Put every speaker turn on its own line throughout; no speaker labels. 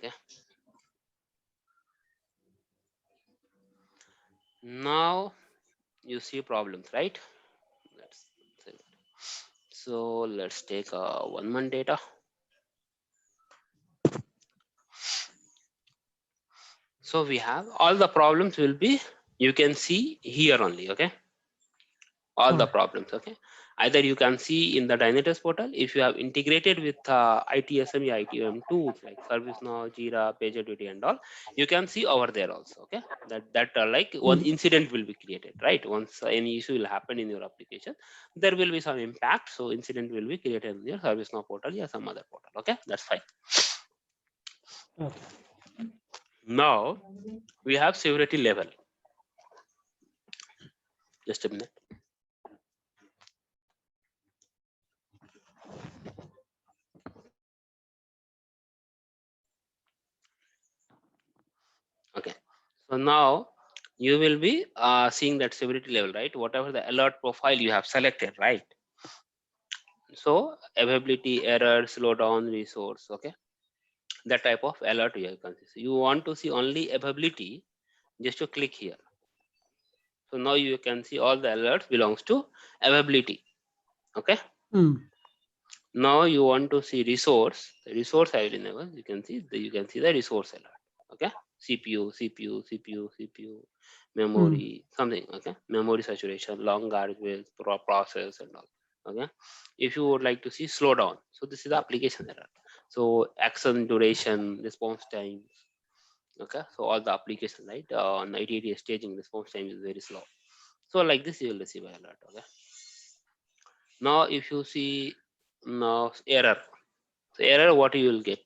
Okay. Now you see problems, right? Let's so let's take 1 month data. So we have all the problems will be, you can see here only. Okay, all the problems. Okay, either you can see in the Dynatrace portal if you have integrated with ITSM, ITOM tools like ServiceNow, Jira, PagerDuty and all, you can see over there also. Okay, that like one incident will be created, right? Once any issue will happen in your application, there will be some impact, so incident will be created in your ServiceNow portal or some other portal. Okay, that's fine.
Okay.
Now we have severity level. Just a minute. Okay, so now you will be seeing that severity level, right? Whatever the alert profile you have selected, right? So availability, error, slowdown, resource. Okay, that type of alert you can see. So you want to see only availability, just to click here. So now you can see all the alerts belongs to availability. Okay. Now you want to see resource. The resource I will enable. You can see the resource alert. Okay. CPU, memory, something. Okay. Memory saturation, long garbage, process and all. Okay. If you would like to see slowdown, so this is the application error. So action duration, response time. Okay. So all the application, right? On 80 staging, response time is very slow. So like this, you will receive an alert. Okay. Now if you see now error. So error, what you will get?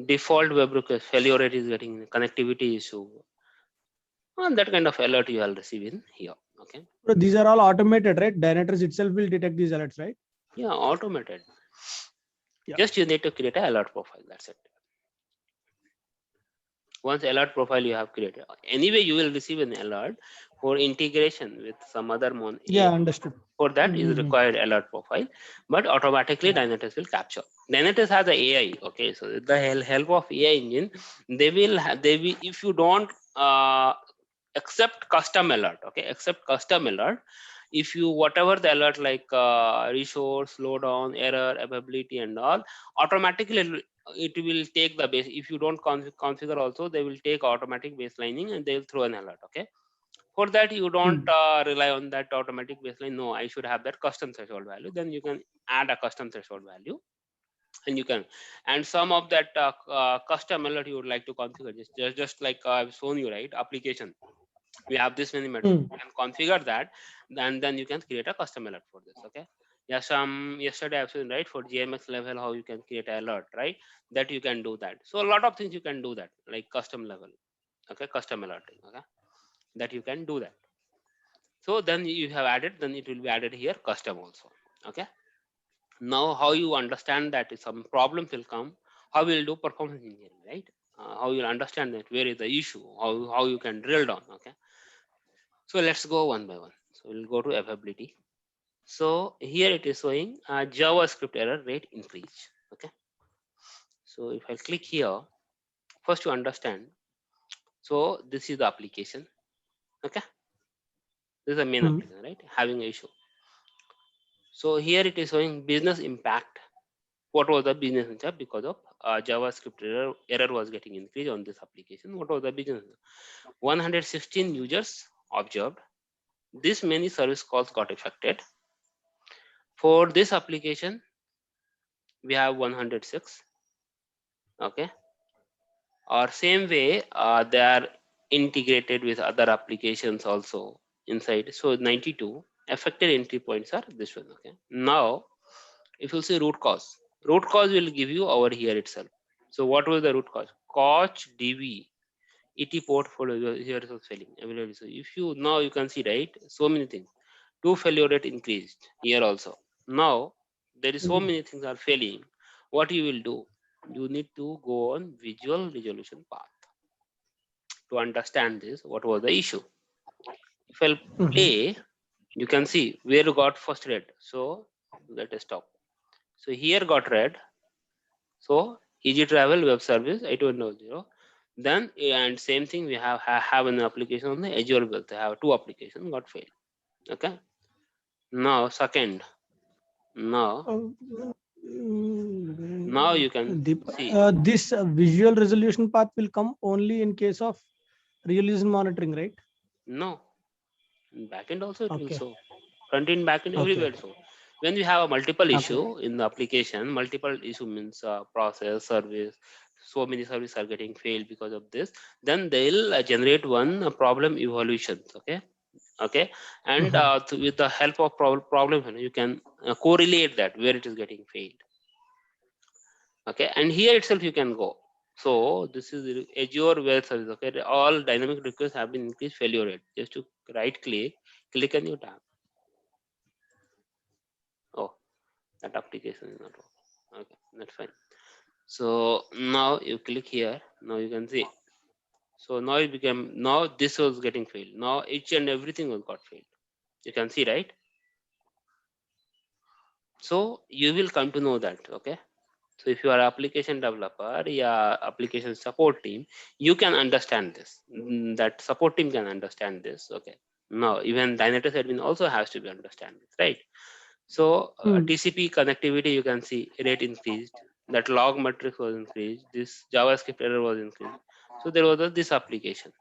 Default web request failure rate is getting connectivity issue. And that kind of alert you will receive in here. Okay.
So these are all automated, right? Dynatrace itself will detect these alerts, right?
Yeah, automated.
Yeah.
Just you need to create an alert profile. That's it. Once alert profile you have created, anyway you will receive an alert for integration with some other
Yeah, understood.
For that is required alert profile, but automatically Dynatrace will capture. Dynatrace has the AI. Okay, so with the help of AI engine, they will if you don't accept custom alert, okay, accept custom alert. If you whatever the alert like resource, slowdown, error, availability, and all, automatically it will take the base. If you don't configure also, they will take automatic baselining and they will throw an alert. Okay. For that, you don't rely on that automatic baseline. No, I should have that custom threshold value. Then you can add a custom threshold value, and you can. And some of that custom alert you would like to configure, just like I've shown you, right? Application. We have this many methods. You can configure that, and then you can create a custom alert for this. Okay. Yeah, yesterday I've seen, right, for GMX level how you can create an alert, right? That you can do that. So a lot of things you can do that, like custom level. Okay, custom alerting. Okay, that you can do that. So then you have added, then it will be added here custom also. Okay. Now how you understand that some problems will come, how will do performance engineering, right? How you'll understand that where is the issue, how you can drill down. Okay. So let's go one by one. So we'll go to availability. So here it is showing JavaScript error rate increase. Okay. So if I click here, first to understand. So this is the application. Okay. This is the main application, right? Having an issue. So here it is showing business impact. What was the business impact because of JavaScript error was getting increased on this application? What was the business? 116 users observed. This many service calls got affected. For this application, we have 106. Okay. Or same way, they are integrated with other applications also inside. So 92 affected entry points are this one. Okay. Now, if you see root cause will give you over here itself. So what was the root cause? Koch DB ET portfolio here is failing. So if you now you can see, right, so many things. Two failure rate increased here also. Now there is so many things are failing. What you will do? You need to go on visual resolution path to understand this. What was the issue? If I'll play, you can see where you got first red. So let us stop. So here got red. So Easy Travel Web Service 8210. Then and same thing we have an application on the Azure Web. They have two applications got failed. Okay. Now second. Now you can see.
This visual resolution path will come only in case of real user monitoring, right?
No. In backend also it will
Okay.
show. Front end, backend, everywhere so. When we have a multiple issue in the application, multiple issue means process, service, so many services are getting failed because of this, then they'll generate one problem evaluations. Okay, and with the help of problem you can correlate that where it is getting failed. Okay, and here itself you can go. So this is Azure Web Service. Okay, all dynamic requests have been increased failure rate. Just to right click on your tab. Oh, that application is not working. Okay, that's fine. So now you click here. Now you can see. So now it became, now this was getting failed. Now each and everything was got failed. You can see, right? So you will come to know that. Okay. So if you are application developer, yeah, application support team, you can understand this. That support team can understand this. Okay. Now even Dynatrace admin also has to be understand this, right? So TCP connectivity, you can see rate increased. That log matrix was increased. This JavaScript error was increased. So there was this application.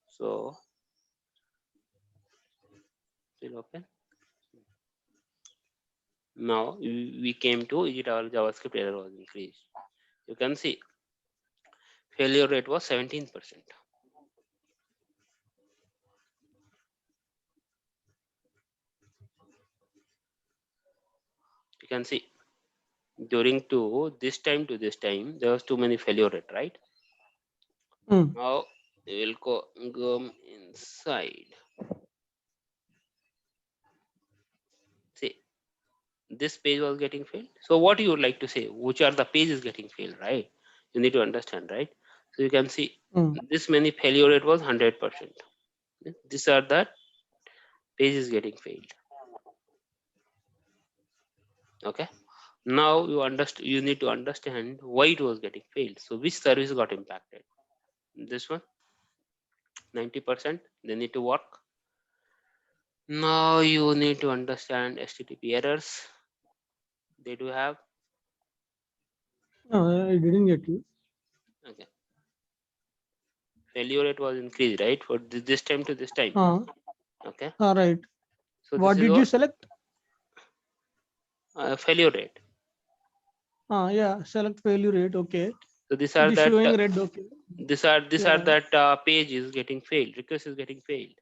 So still open. Now we came to it, our JavaScript error was increased. You can see failure rate was 17%. You can see during this time to this time there was too many failure rate, right? Now we will go inside. See, this page was getting failed. So what you would like to say, which are the pages getting failed, right? You need to understand, right? So you can see this many failure rate was 100%. These are the pages getting failed. Okay. Now you need to understand why it was getting failed. So which service got impacted? This one, 90%, they need to work. Now you need to understand HTTP errors. They do have.
No, I didn't get you.
Okay. Failure rate was increased, right? For this time to this time. Okay.
All right.
So
what did you select?
Failure rate.
Yeah, select failure rate. Okay.
So these are that
showing red. Okay.
These are that page is getting failed. Request is getting failed.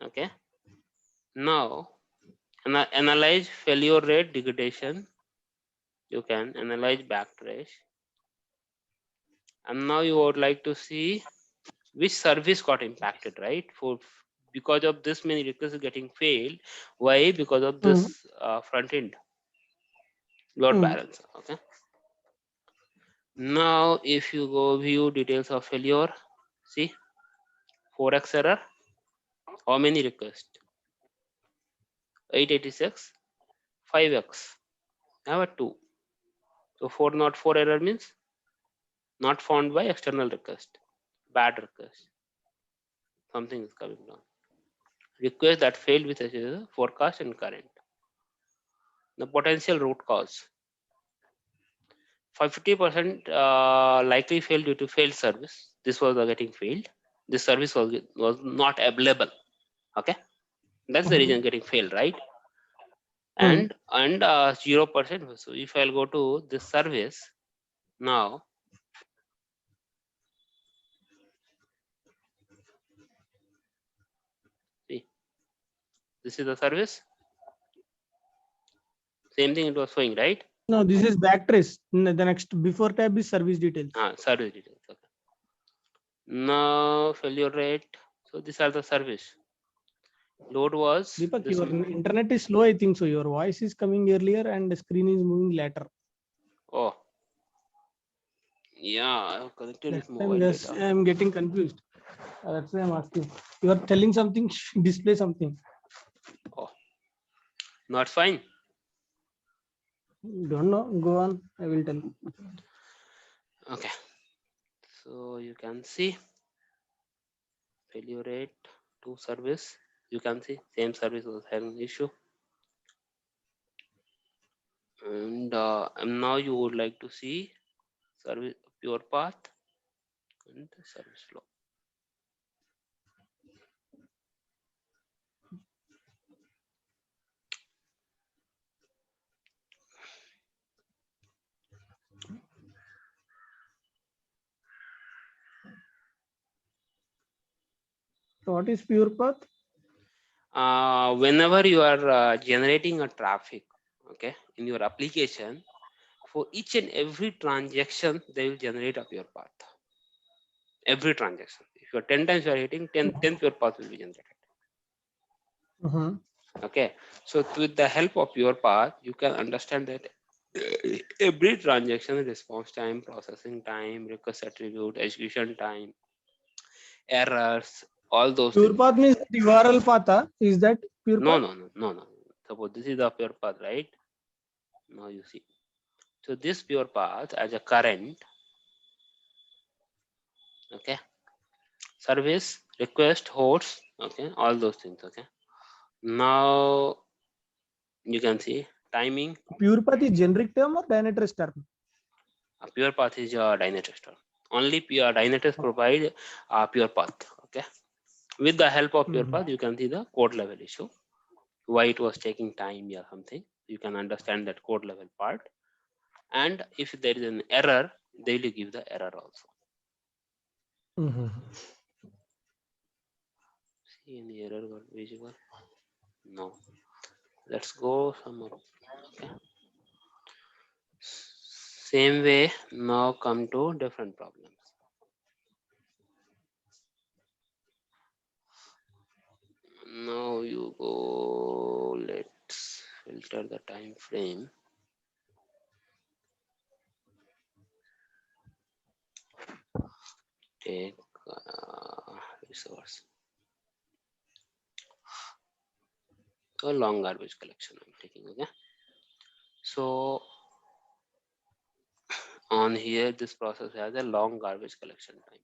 Okay. Now analyze failure rate degradation. You can analyze backtrace. And now you would like to see which service got impacted, right? Because of this many requests getting failed. Why? Because of this front end load balancer. Okay. Now if you go view details of failure, see 4x error. How many requests? 886. 5x. I have a 2. So 404 error means not found by external request. Bad request. Something is coming down. Request that failed with a forecast and current. The potential root cause. 50% likely failed due to failed service. This was getting failed. This service was not available. Okay, that's the reason getting failed, right? And 0%. So if I'll go to this service now, see, this is the service. Same thing it was showing, right?
No, this is backtrace. The next before tab is service details.
Service details. Okay. Now failure rate. So these are the service. Load was.
Deepak, your internet is slow. I think so. Your voice is coming earlier and the screen is moving later.
Oh. Yeah, I've connected with mobile data.
I'm getting confused. That's why I'm asking. You are telling something, display something.
Oh, not fine.
Don't know. Go on. I will tell.
Okay, so you can see failure rate to service. You can see same service was having issue, and now you would like to see service pure path and the service flow.
So what is pure path?
Whenever you are generating a traffic, okay, in your application, for each and every transaction they will generate a pure path. Every transaction, if you're 10 times you are hitting 10 pure path will be generated. Okay, so with the help of pure path you can understand that every transaction response time, processing time, request attribute, execution time, errors, all those
Pure
things.
path means the URL path. Is that pure
No,
path?
no. Suppose this is the pure path, right? Now you see. So this pure path as a current, okay, service, request, hosts, okay, all those things, okay. Now you can see timing.
Pure path is generic term or Dynatrace term?
A pure path is a Dynatrace term. Only pure Dynatrace provide a pure path, okay. With the help of pure path, you can see the code level issue, why it was taking time or something. You can understand that code level part. And if there is an error, they will give the error also. See any error got visible? No. Let's go some more. Okay. Same way, now come to different problems. Now you go, let's filter the time frame. Take resource. So long garbage collection I'm taking, okay. So on here, this process has a long garbage collection time.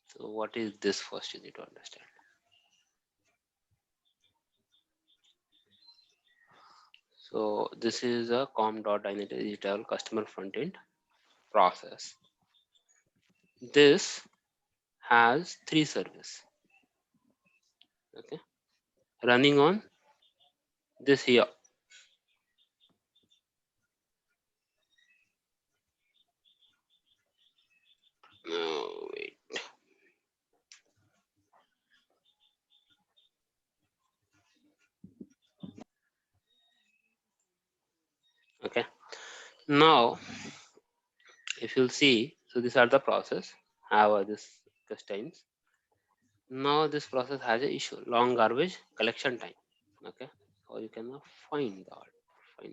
So what is this first you need to understand. So this is a com.digital customer front end process. This has 3 services, okay, running on this here. No, wait. Okay. Now, if you'll see, so these are the process. Have this times. Now this process has an issue, long garbage collection time. Okay. So you can find that.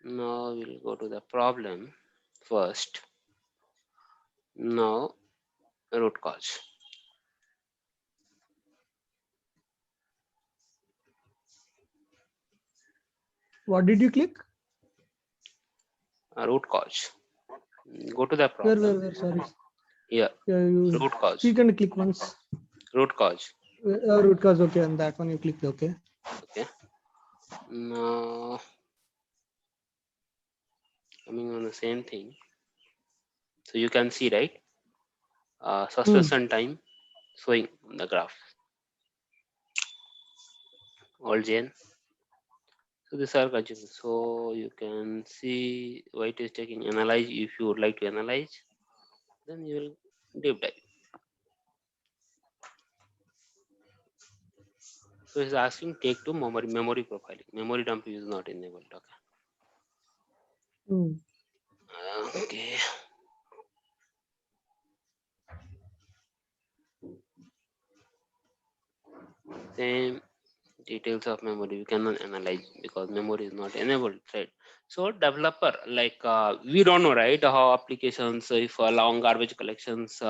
Now we'll go to the problem first. Now root cause.
What did you click?
Root cause. Go to the problem.
Where? Sorry.
Yeah.
You
Root cause.
speak and click once.
Root cause.
Root cause. Okay, and that one you clicked. Okay.
Okay. Now coming on the same thing. So you can see, right? Suspension time showing on the graph. All Jane. So these are continuous. So you can see why it is taking analyze. If you would like to analyze, then you will deep dive. So it's asking take to memory profiling. Memory dump is not enabled. Okay. Okay. Same details of memory we cannot analyze because memory is not enabled, right? So developer, like we don't know, right, how applications, if long garbage collections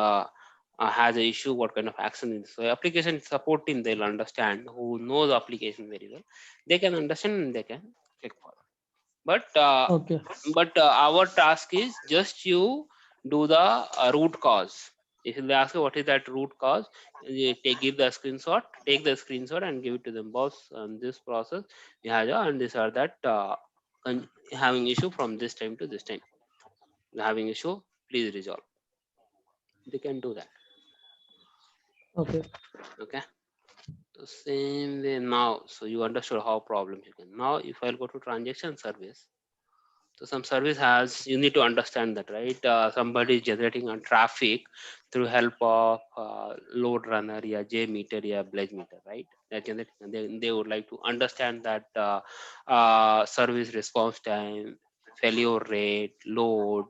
has an issue, what kind of action is. So application support team, they'll understand, who know the application very well. They can understand and they can click for it.
Okay.
But our task is just you do the root cause. If they ask you what is that root cause, you give the screenshot, take the screenshot and give it to them. Boss, on this process we have and these are that having issue from this time to this time. Having issue, please resolve. They can do that.
Okay.
Okay. The same way now, so you understood how problems you can. Now if I'll go to transaction service, so some service has, you need to understand that, right? Somebody is generating on traffic through help of load runner, yeah, JMeter, yeah, Blaze meter, right? They're generating, and they would like to understand that service response time, failure rate, load,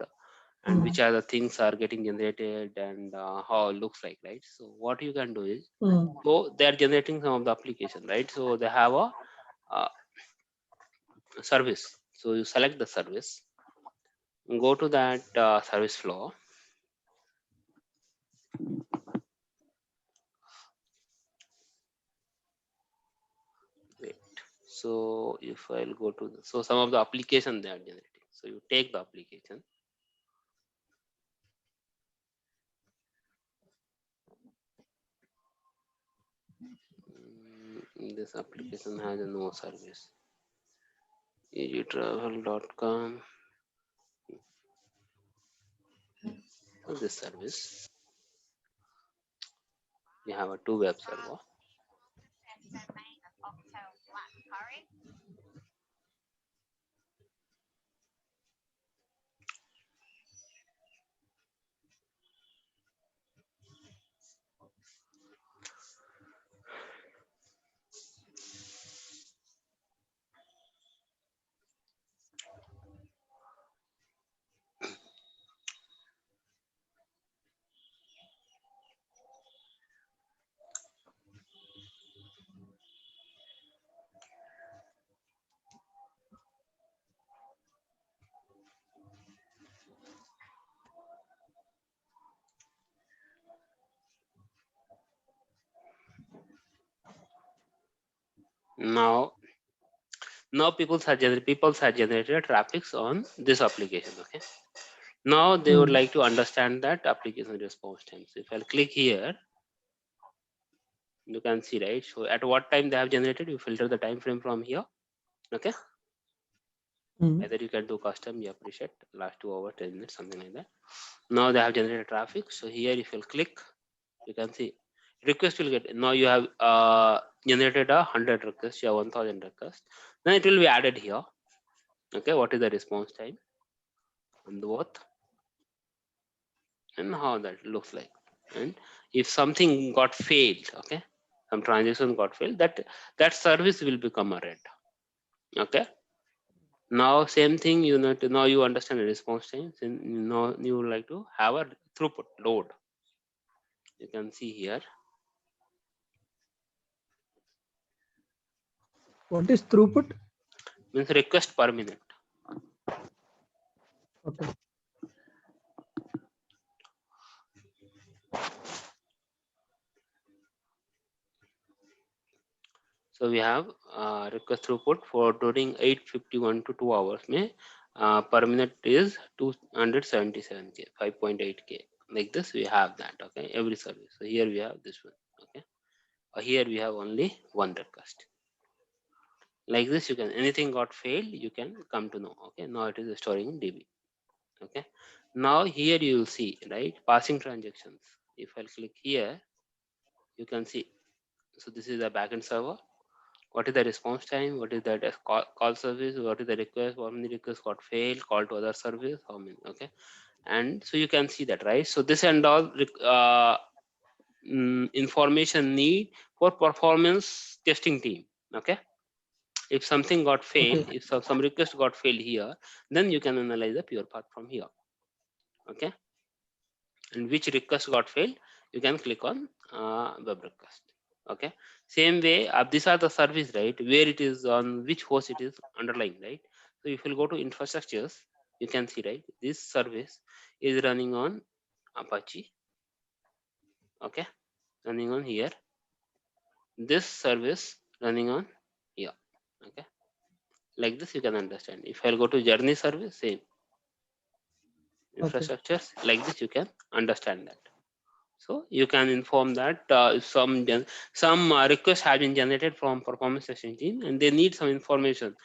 and which are the things are getting generated and how it looks like, right? So what you can do is, so they are generating some of the application, right? So they have a uh, service. So you select the service, go to that service flow. Wait. So if I'll go to so some of the application they are generating. So you take the application. This application has a no service. easytravel.com. This service. We have a two web server. Now people have generated traffics on this application. Okay. Now they would like to understand that application response time. So if I'll click here, you can see, right? So at what time they have generated, you filter the time frame from here. Okay. Either you can do custom, you appreciate last 2 hours, 10 minutes, something like that. Now they have generated traffic. So here, if you'll click, you can see request will get. Now you have generated 100 requests, you have 1000 requests. Then it will be added here. Okay, what is the response time on the both and how that looks like. And if something got failed, okay, some transaction got failed, that service will become a red. Okay. Now same thing, you know, now you understand the response time. Now you would like to have a throughput load. You can see here.
What is throughput?
Means request per minute.
Okay.
So we have request throughput for during 851 to 2 hours. May per minute is 277k, 5.8k. Like this, we have that. Okay, every service. So here we have this one. Okay, here we have only one request. Like this, you can, anything got failed, you can come to know. Okay, now it is storing in DB. Okay, now here you will see, right, passing transactions. If I click here, you can see. So this is the backend server. What is the response time? What is that call service? What is the request? How many requests got failed? Call to other service? How many? Okay, and so you can see that, right? So this and all information need for performance testing team. Okay, if something got failed, if some request got failed here, then you can analyze the pure path from here. Okay, and which request got failed, you can click on web request. Okay, same way these are the service, right, where it is on which host it is underlying, right? So if you go to infrastructures, you can see, right, this service is running on Apache okay, running on here. This service running on here, okay. Like this, you can understand. If I'll go to journey service, same
Okay.
infrastructures. Like this, you can understand that. So you can inform that if some request has been generated from performance testing team and they need some information.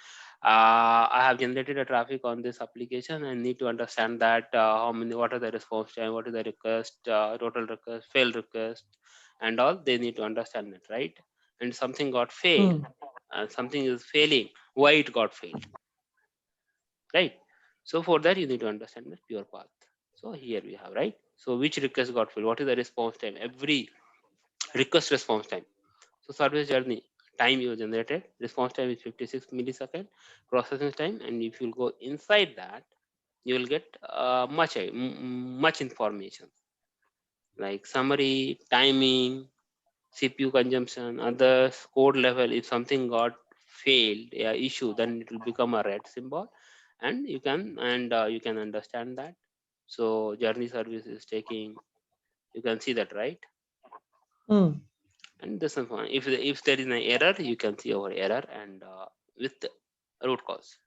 I have generated a traffic on this application and need to understand that how many, what are the response time, what is the request, total request, failed request, and all. They need to understand that, right? And something got failed, and something is failing. Why it got failed, right? So for that, you need to understand the pure path. So here we have, right? So which request got failed? What is the response time? Every request response time. So service journey time you generated, response time is 56 millisecond, processing time, and if you go inside that, you will get much information like summary, timing, CPU consumption, others, code level. If something got failed, issue, then it will become a red symbol, and you can understand that. So journey service is taking. You can see that, right?
Mm.
And this is fine. If there is an error, you can see our error and with the root cause.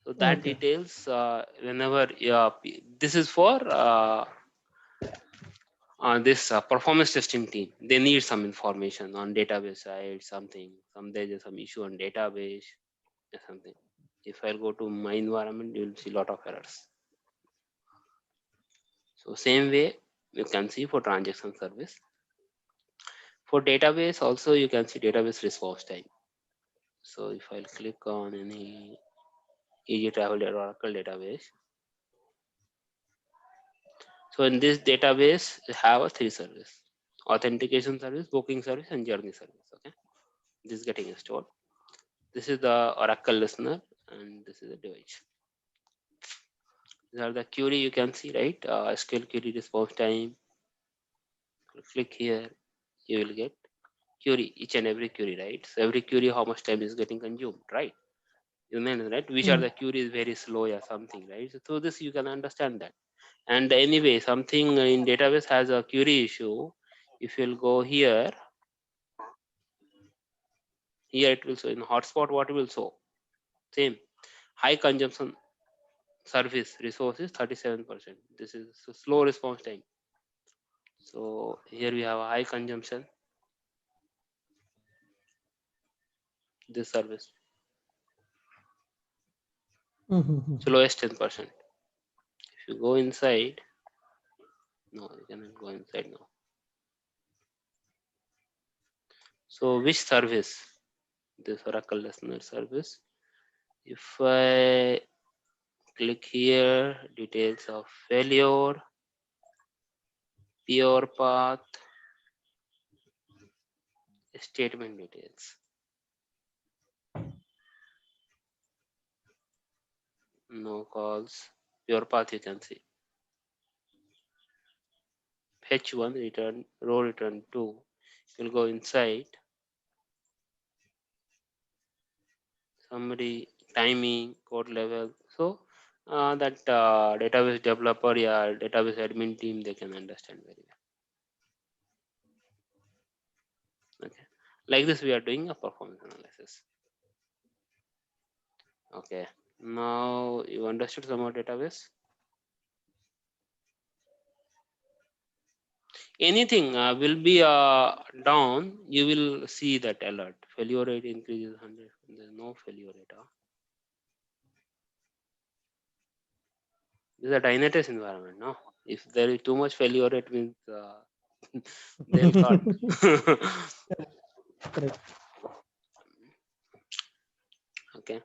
So that
Okay.
details whenever this is for this performance testing team. They need some information on database side, some there's some issue on database or something. If I go to my environment, you will see a lot of errors. So same way you can see for transaction service. For database also you can see database response time. So if I'll click on any Easy Travel or Oracle database. So in this database, you have a three service: authentication service, booking service, and journey service. Okay, this is getting stored. This is the Oracle listener, and this is the device. These are the query you can see, right? SQL query response time. Click here, you will get query, each and every query, right? So every query, how much time is getting consumed, right? You know, right? Which are
Mm.
the queries very slow or something, right? So through this you can understand that. And anyway, something in database has a query issue. If you'll go here it will show in hotspot. What will show? Same high consumption service resources 37%. This is so slow response time. So here we have a high consumption. This service
Mm-hmm.
slowest 10%. If you go inside, no, you cannot go inside now. So which service? This Oracle listener service. If I click here, details of failure, pure path, statement details. No calls, pure path you can see. Fetch one, return, row return two. You'll go inside. Summary, timing, code level. So that database developer, yeah, database admin team, they can understand very well. Okay. Like this, we are doing a performance analysis. Okay. Now you understood some more database. Anything will be down, you will see that alert. Failure rate increases 100. There's no failure rate. This is a Dynatrace environment, no? If there is too much failure rate means they'll cut.
Correct.
Okay.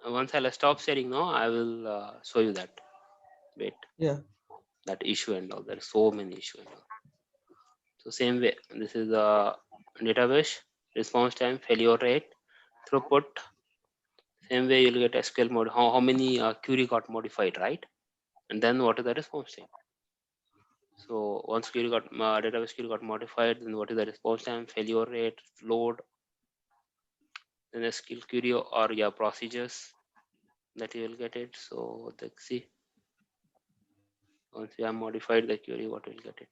Once I'll stop sharing now, I will show you that. Wait,
Yeah.
that issue and all. There are so many issues. So same way, this is the database, response time, failure rate, throughput. Same way you'll get SQL mode, how many query got modified, right? And then what is the response time? So once query got database query got modified, then what is the response time, failure rate, load, then SQL query or your procedures that you will get it. So let's see. Once you have modified the query, what will get it?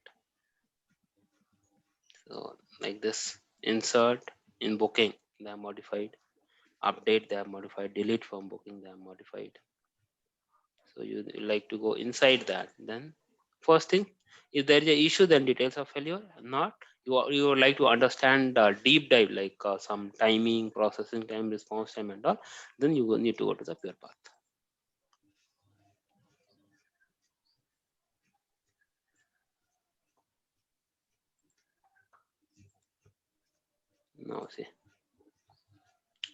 So like this, insert in booking, they are modified. Update, they are modified. Delete from booking, they are modified. So you like to go inside that. Then first thing, if there is a issue, then details of failure. Not, you would like to understand deep dive, like some timing, processing time, response time, and all. Then you will need to go to the pure path. Now see,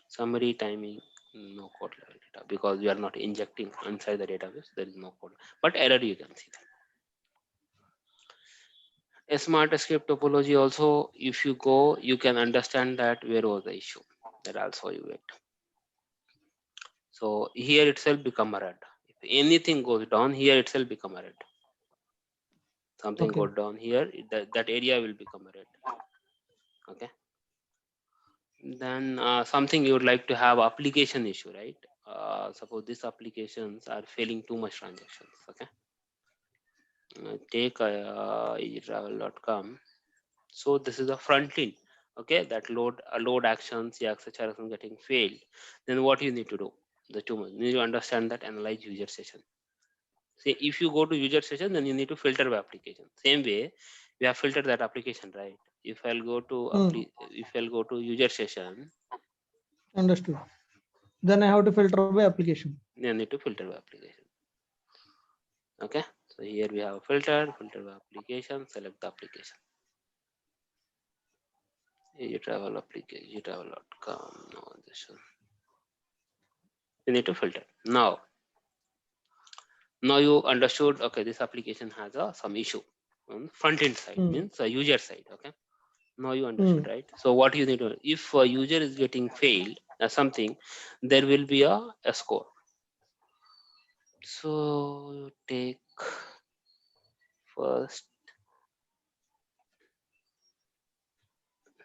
summary, timing, no code level data, because we are not injecting inside the database. There is no code, but error you can see that. A smart script topology also, if you go, you can understand that where was the issue. That also you wait. So here itself become a red. If anything goes down, here itself become a red. Something
Okay.
goes down here, that area will become a red. Okay. Then something you would like to have application issue, right? Suppose these applications are failing too much transactions. Okay. Take easytravel.com. So this is a front end. Okay, that load actions, the etc. actions getting failed. Then what you need to do? The two much. You need to understand that, analyze user session. Say if you go to user session, then you need to filter by application. Same way, we have filtered that application, right? If I'll go to if I'll go to user session,
Understood. Then I have to filter by application.
then I need to filter by application. Okay, so here we have a filter by application, select the application. You travel application, you travel.com. No, this one. You need to filter. Now you understood, okay, this application has some issue on front end side, means user side. Okay, now you understood, right? So what you need to, if a user is getting failed something, there will be a score. So you take first,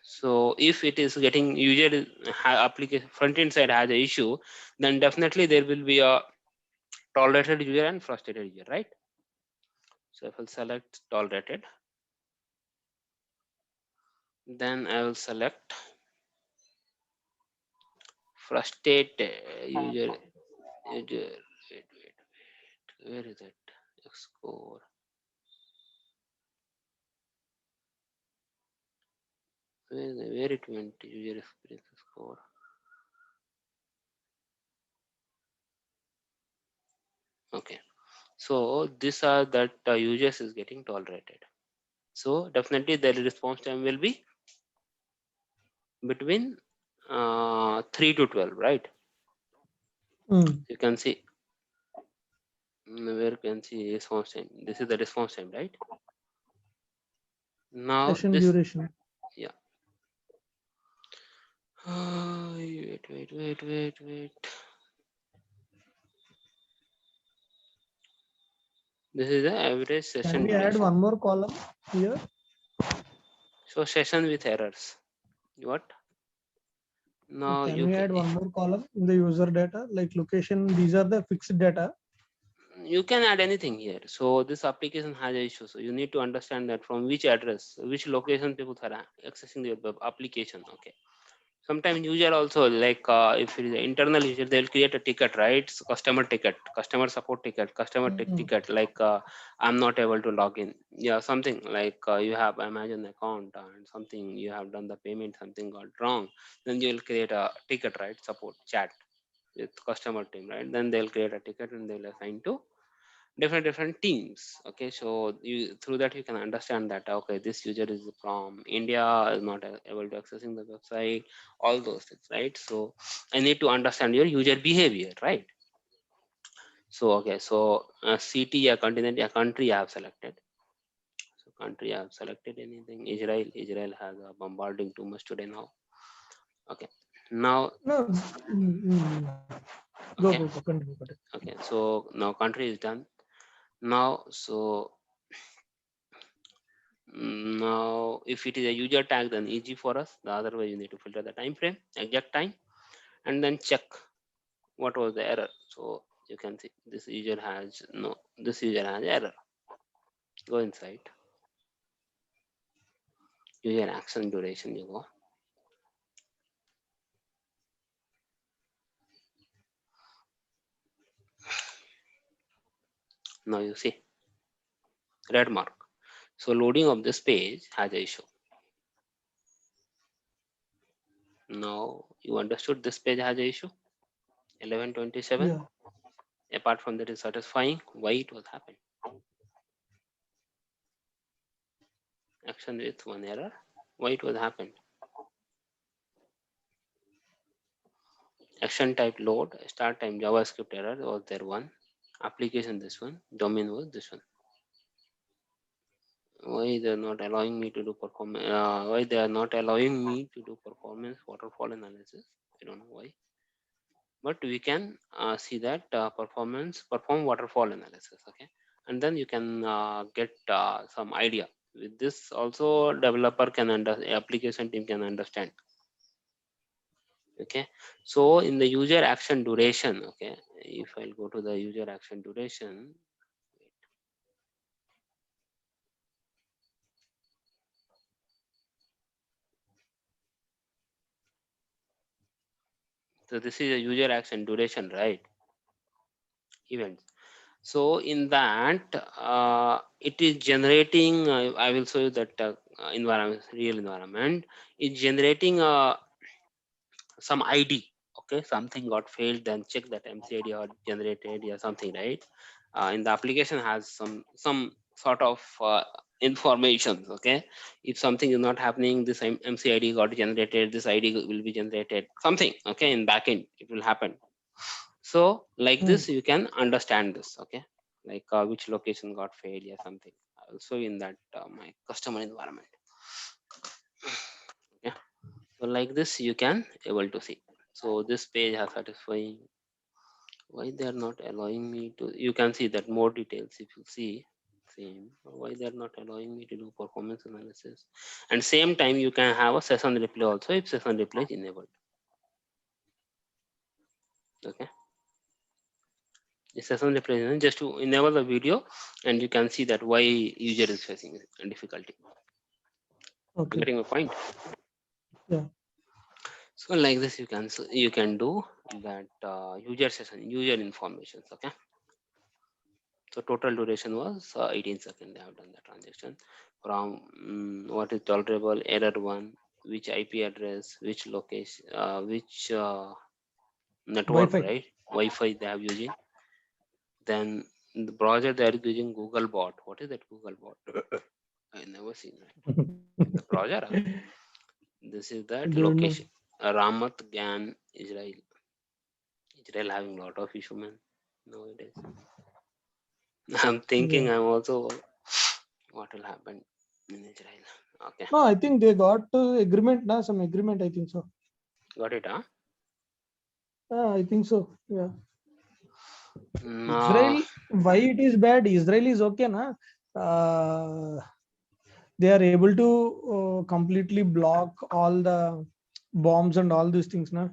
so if it is getting user application front end side has a issue, then definitely there will be a tolerated user and frustrated user, right? So if I'll select tolerated, then I will select frustrated user. Wait, where is it? Score. Where it went? User experience score. Okay. So these are that users is getting tolerated. So definitely the response time will be between 3 to 12, right? You can see where you can see response time. This is the response time, right? Now
Session
this,
duration.
yeah. Wait. This is the average session
Can we add
duration.
one more column here?
So session with errors. What? Now
Can
you
we
can,
add one more column in the user data, like location? These are the fixed data.
you can add anything here. So this application has an issue. So you need to understand that from which address, which location people are accessing the application. Okay. Sometimes user also, like if it is an internal user, they'll create a ticket, right? So customer ticket, customer support ticket, customer ticket, like I'm not able to log in. Yeah, something like you have Amazon account and something you have done the payment, something got wrong. Then you'll create a ticket, right? Support chat with customer team, right? Then they'll create a ticket and they'll assign to different teams. Okay, so you, through that you can understand that, okay, this user is from India, is not able to accessing the website, all those things, right? So I need to understand your user behavior, right? So okay, so city, a continent, a country I have selected. So country I have selected anything. Israel has a bombarding too much today now. Okay, now
No.
okay,
Continue.
okay, so now country is done. Now so now, if it is a user tag, then easy for us. The otherwise, you need to filter the time frame, exact time, and then check what was the error. So you can see this user has no, this user has error. Go inside. User action duration, you go. Now you see red mark. So loading of this page has an issue. Now you understood this page has an issue. 1127.
Yeah.
Apart from that is satisfying. Why it was happened? Action with one error. Why it was happened? Action type load. Start time JavaScript error was there one. Application this one. Domain was this one. Why they are not allowing me to do performance? Why they are not allowing me to do performance waterfall analysis? I don't know why. But we can see that perform waterfall analysis. Okay, and then you can get some idea. With this also developer can application team can understand. Okay, so in the user action duration, okay, if I'll go to the user action duration, so this is a user action duration, right? Events. So in that, it is generating. I will show you that environment, real environment, is generating some ID. Okay, something got failed, then check that MCID or generated or something, right? In the application has some sort of information. Okay, if something is not happening, this MCID got generated, this ID will be generated, something. Okay, in backend it will happen. So like this, you can understand this. Okay, like which location got failed or something. Also in that my customer environment. Yeah, so like this you can able to see. So this page has satisfying. Why they are not allowing me to? You can see that more details if you see. Same. Why they are not allowing me to do performance analysis? And same time you can have a session replay also if session replay is enabled. Okay. The session replay just to enable the video, and you can see that why user is facing difficulty.
Okay.
Getting a point.
Yeah.
So like this you can do that user session, user information. Okay. So total duration was 18 seconds. They have done the transaction from what is tolerable, error one, which IP address, which location, which network,
Wi-Fi.
right? Wi-Fi they have using. Then the browser they are using Google bot. What is that Google bot? I never seen that. In the browser. This is that
Don't know.
location. Ramat Gan, Israel. Israel having lot of issue, man, nowadays. I'm thinking
Yeah.
I'm also what will happen in Israel. Okay.
No, I think they got agreement now. Some agreement, I think so.
Got it, huh?
I think so. Yeah.
No.
Israel, why it is bad? Israel is okay, na? They are able to completely block all the bombs and all these things, na?